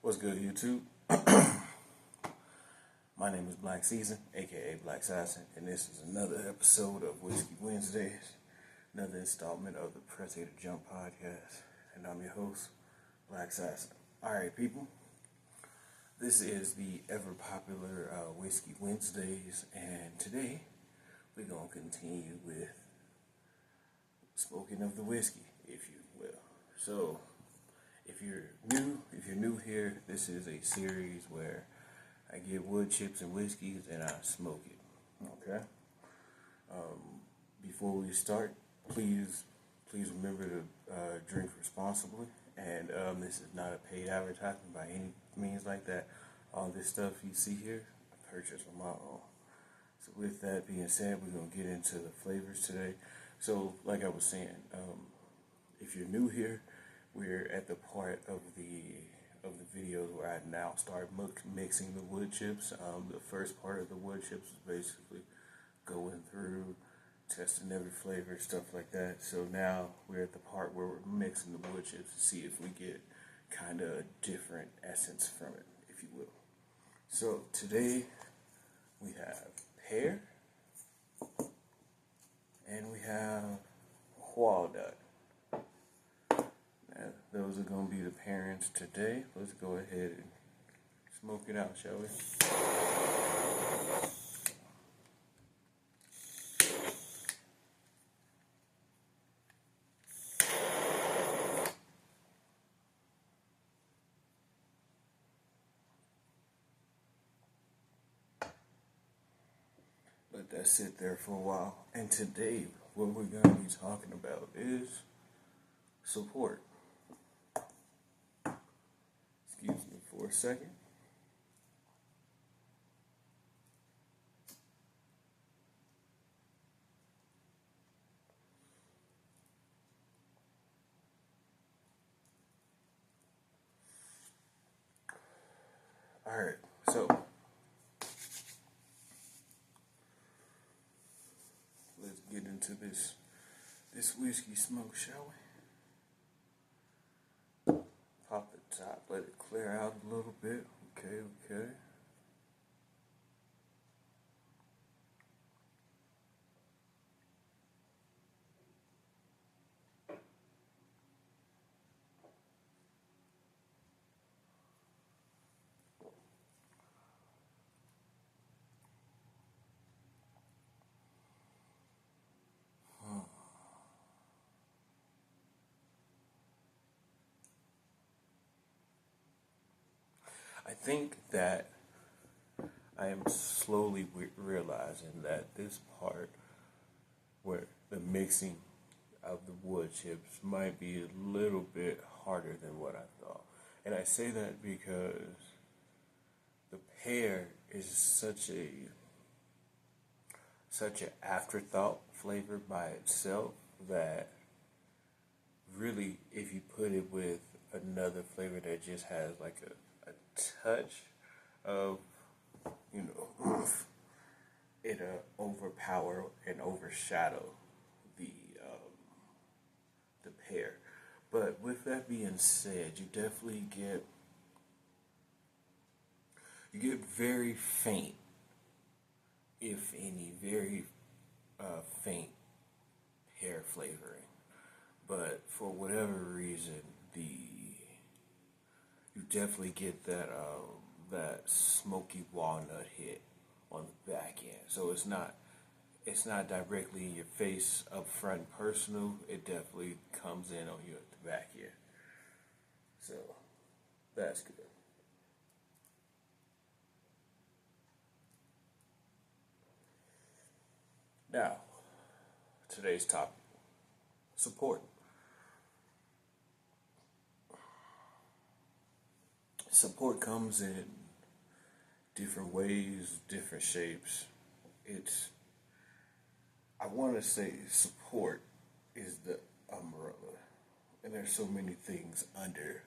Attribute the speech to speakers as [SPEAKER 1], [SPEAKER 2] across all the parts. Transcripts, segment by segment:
[SPEAKER 1] What's good, YouTube? My name is Black Season, aka Black Assassin, and this is another episode of Whiskey Wednesdays, another installment of the Press A to Jump podcast, and I'm your host, Black Assassin. Alright, people, this is the ever popular Whiskey Wednesdays, and today we're going to continue with smoking of the whiskey, if you will. So, if you're new here, this is a series where I get wood chips and whiskeys and I smoke it. Okay. Before we start, please remember to drink responsibly. And this is not a paid advertisement by any means like that. All this stuff you see here, I purchased on my own. So with that being said, we're gonna get into the flavors today. So, like I was saying, if you're new here, we're at the part of the videos where I now start mixing the wood chips. The first part of the wood chips is basically going through, testing every flavor, stuff like that. So now we're at the part where we're mixing the wood chips to see if we get kind of a different essence from it, if you will. So today we have pear and we have walnut. Those are going to be the pairings today. Let's go ahead and smoke it out, shall we? Let that sit there for a while. And today, what we're going to be talking about is support. Excuse me for a second. Alright, so let's get into this whiskey smoke, shall we? Pop the top, let it clear out a little bit. Okay. I think that I am slowly realizing that this part where the mixing of the wood chips might be a little bit harder than what I thought. And I say that because the pear is such an afterthought flavor by itself that really, if you put it with another flavor that just has like a touch of, it'll overpower and overshadow the pear. But with that being said, you definitely get very faint, if any, very faint pear flavoring. But for whatever reason, you definitely get that smoky walnut hit on the back end. So it's not directly in your face up front personal. It definitely comes in on you at the back end. So that's good. Now, today's topic: support. Support comes in different ways, different shapes. I want to say support is the umbrella. And there's so many things under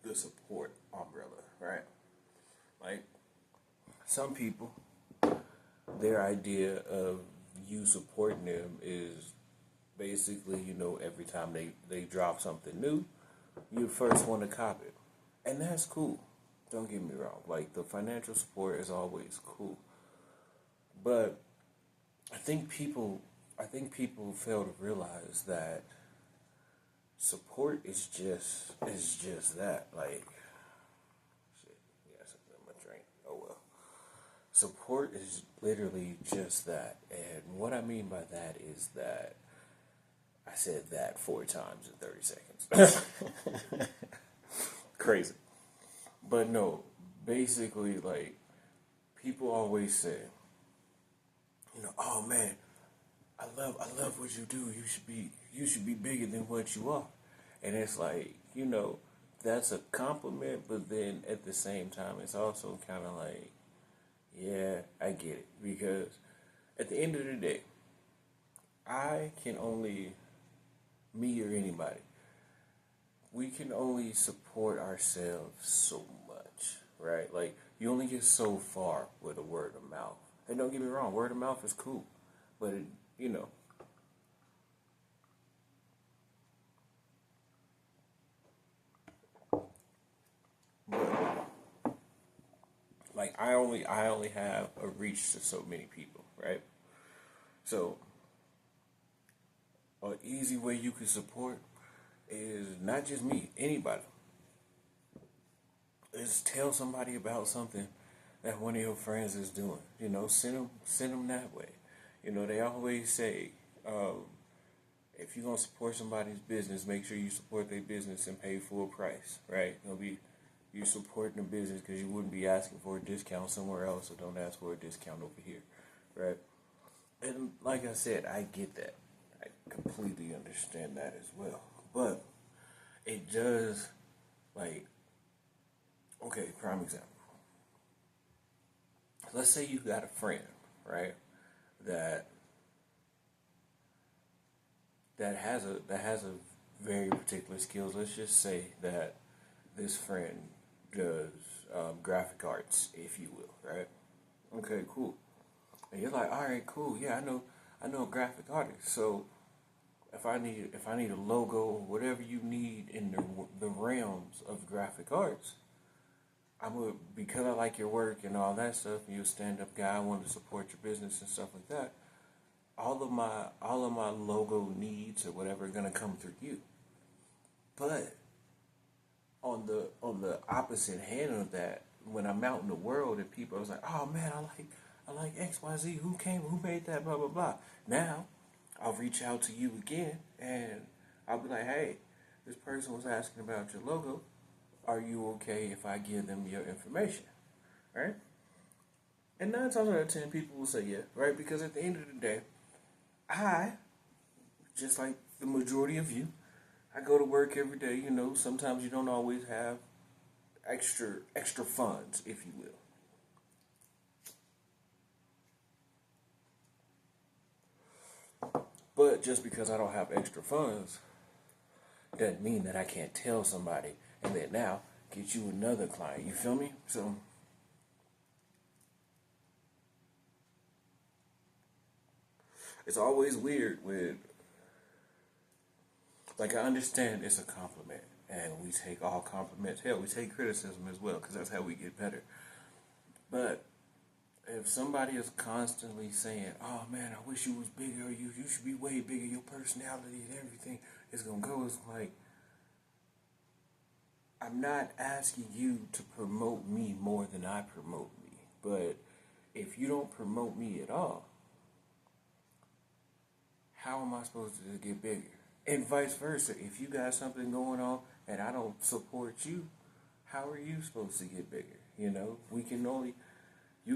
[SPEAKER 1] the support umbrella, right? Like, some people, their idea of you supporting them is basically, every time they drop something new, you first want to cop it. And that's cool. Don't get me wrong. Like, the financial support is always cool, but I think people, fail to realize that support is just that. Like, shit, yeah, something in my drink. Oh well. Support is literally just that, and what I mean by that is that I said that 4 times in 30 seconds. Crazy. But no, basically, like, people always say, oh man, I love what you do. You should be bigger than what you are. And it's like, that's a compliment, but then at the same time, it's also kind of like, yeah, I get it. Because at the end of the day, I can only, me or anybody, we can only support ourselves so much, right? Like, you only get so far with a word of mouth. And don't get me wrong, word of mouth is cool. But, you know, but, like, I only have a reach to so many people, right? So, an easy way you can support is not just me, anybody. Is tell somebody about something that one of your friends is doing. Send them that way. They always say, if you're gonna support somebody's business, make sure you support their business and pay full price, right? You supporting the business because you wouldn't be asking for a discount somewhere else, so don't ask for a discount over here, right? And like I said, I get that. I completely understand that as well. But it does, like, okay, prime example. Let's say you got a friend, right? That that has a very particular skills. Let's just say that this friend does graphic arts, if you will, right? Okay, cool. And you're like, all right, cool. Yeah, I know a graphic artist. So if I need a logo, whatever you need in the realms of graphic arts, because I like your work and all that stuff, and you're a stand up guy. I want to support your business and stuff like that. All of my logo needs or whatever are gonna come through you. But on the opposite hand of that, when I'm out in the world and people are like, oh man, I like XYZ. Who made that? Blah blah blah. Now I'll reach out to you again and I'll be like, hey, this person was asking about your logo. Are you okay if I give them your information? Right? And 9 times out of 10, people will say yeah, right? Because at the end of the day, I, just like the majority of you, I go to work every day. Sometimes you don't always have extra funds, if you will. But just because I don't have extra funds doesn't mean that I can't tell somebody and then now get you another client. You feel me? So it's always weird with, like, I understand it's a compliment and we take all compliments. Hell, we take criticism as well because that's how we get better. But if somebody is constantly saying, "Oh man, I wish you was bigger. You should be way bigger. Your personality and everything is gonna go," it's like, I'm not asking you to promote me more than I promote me. But if you don't promote me at all, how am I supposed to get bigger? And vice versa. If you got something going on and I don't support you, how are you supposed to get bigger? You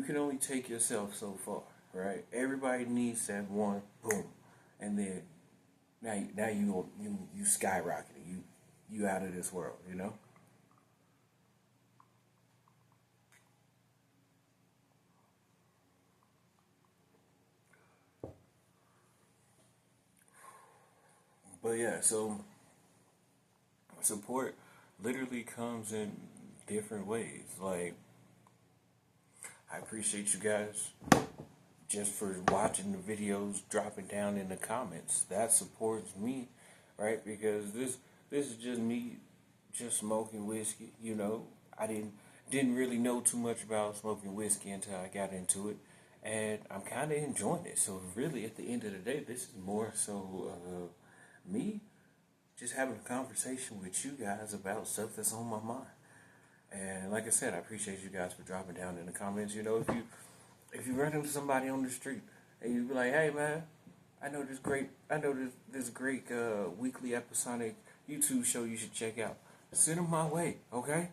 [SPEAKER 1] can only take yourself so far, right? Everybody needs that one boom, and then now you skyrocketing. You out of this world. But yeah, so support literally comes in different ways. Like, I appreciate you guys just for watching the videos, dropping down in the comments. That supports me, right? Because this is just me just smoking whiskey. I didn't didn't really know too much about smoking whiskey until I got into it, and I'm kind of enjoying it. So really, at the end of the day, this is more so me just having a conversation with you guys about stuff that's on my mind. And like I said, I appreciate you guys for dropping down in the comments. You know, if you run into somebody on the street and you be like, "Hey man, I know this great weekly episodic YouTube show you should check out," send them my way, okay?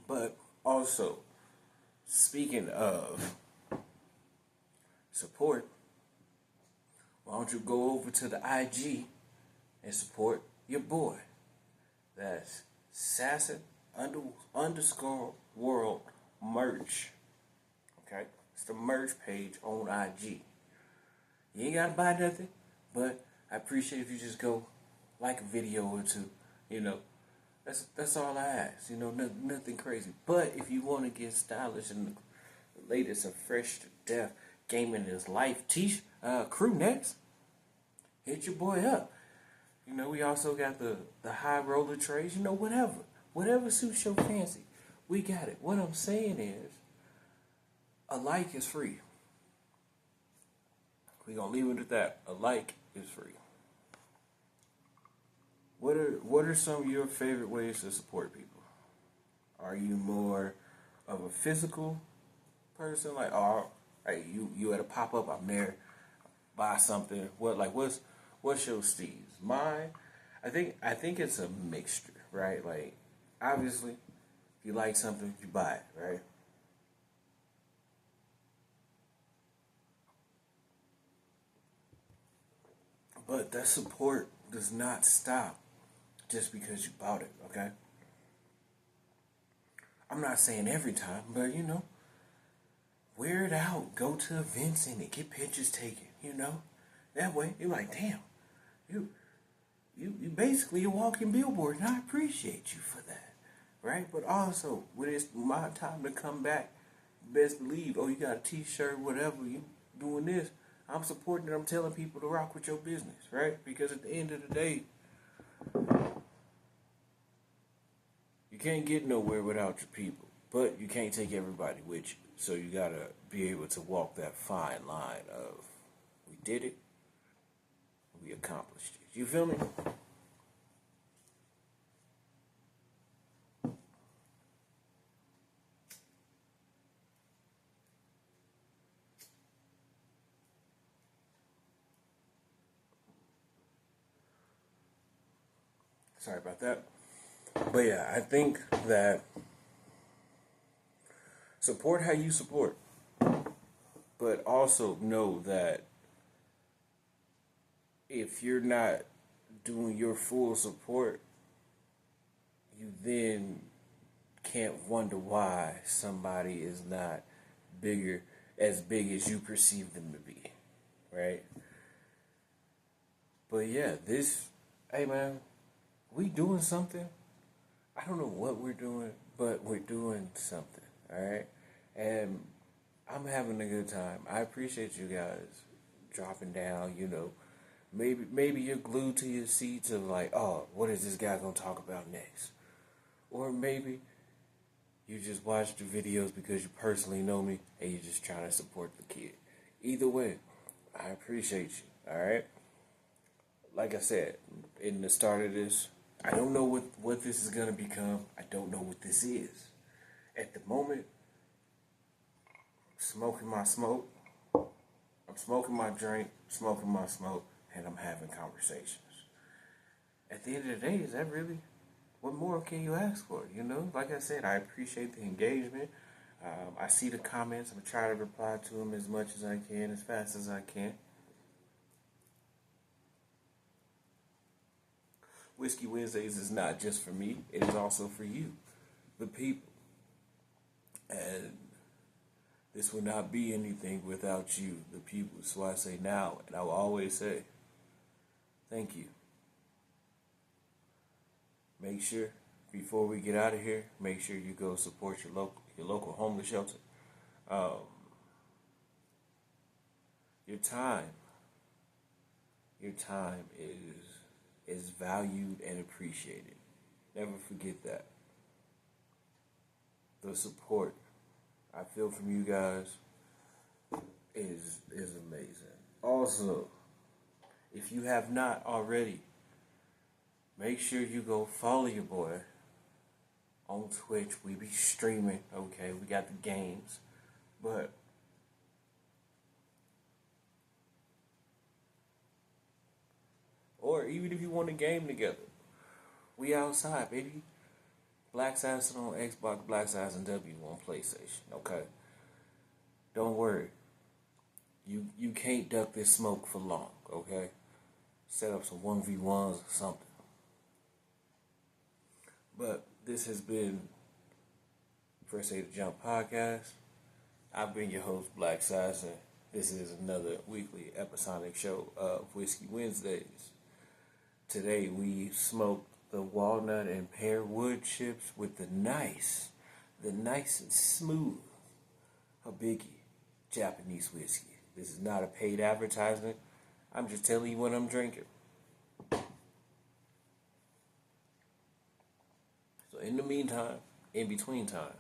[SPEAKER 1] But also, speaking of support, why don't you go over to the IG and support your boy? That's underscore world merch. Okay? It's the merch page on IG. You ain't gotta buy nothing, but I appreciate if you just go like a video or two. You know, that's all I ask. You know, nothing crazy. But if you want to get stylish and the latest and fresh to death gaming is life crew necks, hit your boy up. You know, we also got the high roller trays. You know, whatever suits your fancy, we got it. What I'm saying is, a like is free. We gonna leave it at that. A like is free. What are some of your favorite ways to support people? Are you more of a physical person, like, oh, hey, you at a pop up, I'm there, buy something. What's your steez? Mine, I think it's a mixture, right? Like, obviously, if you like something, you buy it, right? But that support does not stop just because you bought it, okay? I'm not saying every time, but you know, wear it out, go to events in it, get pictures taken, you know? That way, you're like, damn, you you basically a walking billboard, and I appreciate you for that, right? But also, when it's my time to come back, best believe, oh, you got a T-shirt, whatever, you doing this, I'm supporting it. I'm telling people to rock with your business, right? Because at the end of the day, you can't get nowhere without your people, but you can't take everybody with you. So you gotta be able to walk that fine line of, we did it, we accomplished it. You feel me? Sorry about that. But yeah, I think that support how you support, but also know that if you're not doing your full support, you then can't wonder why somebody is not bigger, as big as you perceive them to be, right? But yeah, hey man, we doing something. I don't know what we're doing, but we're doing something, all right? And I'm having a good time. I appreciate you guys dropping down. You know, maybe you're glued to your seats of like, oh, what is this guy gonna talk about next? Or maybe you just watch the videos because you personally know me and you're just trying to support the kid. Either way, I appreciate you. All right. Like I said in the start of this, I don't know what this is gonna become. I don't know what this is. At the moment, smoking my smoke. I'm smoking my drink, smoking my smoke, and I'm having conversations. At the end of the day, is that really what more can you ask for? You know, like I said, I appreciate the engagement. I see the comments. I'm trying to reply to them as much as I can, as fast as I can. Whiskey Wednesdays is not just for me; it is also for you, the people. And this would not be anything without you, the people. So I say now, and I will always say, thank you. Make sure before we get out of here, make sure you go support your local homeless shelter. Um, your time, Your time is valued and appreciated. Never forget that. The support I feel from you guys is amazing. Also, if you have not already, make sure you go follow your boy on Twitch. We be streaming, okay? We got the games, but or even if you want a game together, we outside, baby. Black Assassin on Xbox, Black Assassin W on PlayStation, okay? Don't worry. You can't duck this smoke for long, okay? Set up some 1v1s or something. But this has been First Aid to Jump podcast. I've been your host, Black Assassin. This is another weekly episodic show of Whiskey Wednesdays. Today we smoked the walnut and pear wood chips with the nice and smooth Hibiki Japanese whiskey. This is not a paid advertisement. I'm just telling you what I'm drinking. So in the meantime, in between time,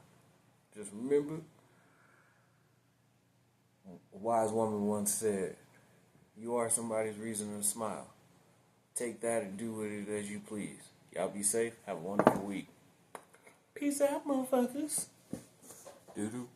[SPEAKER 1] just remember, a wise woman once said, you are somebody's reason to smile. Take that and do with it as you please. Y'all be safe. Have a wonderful week. Peace out, motherfuckers. Doo-doo.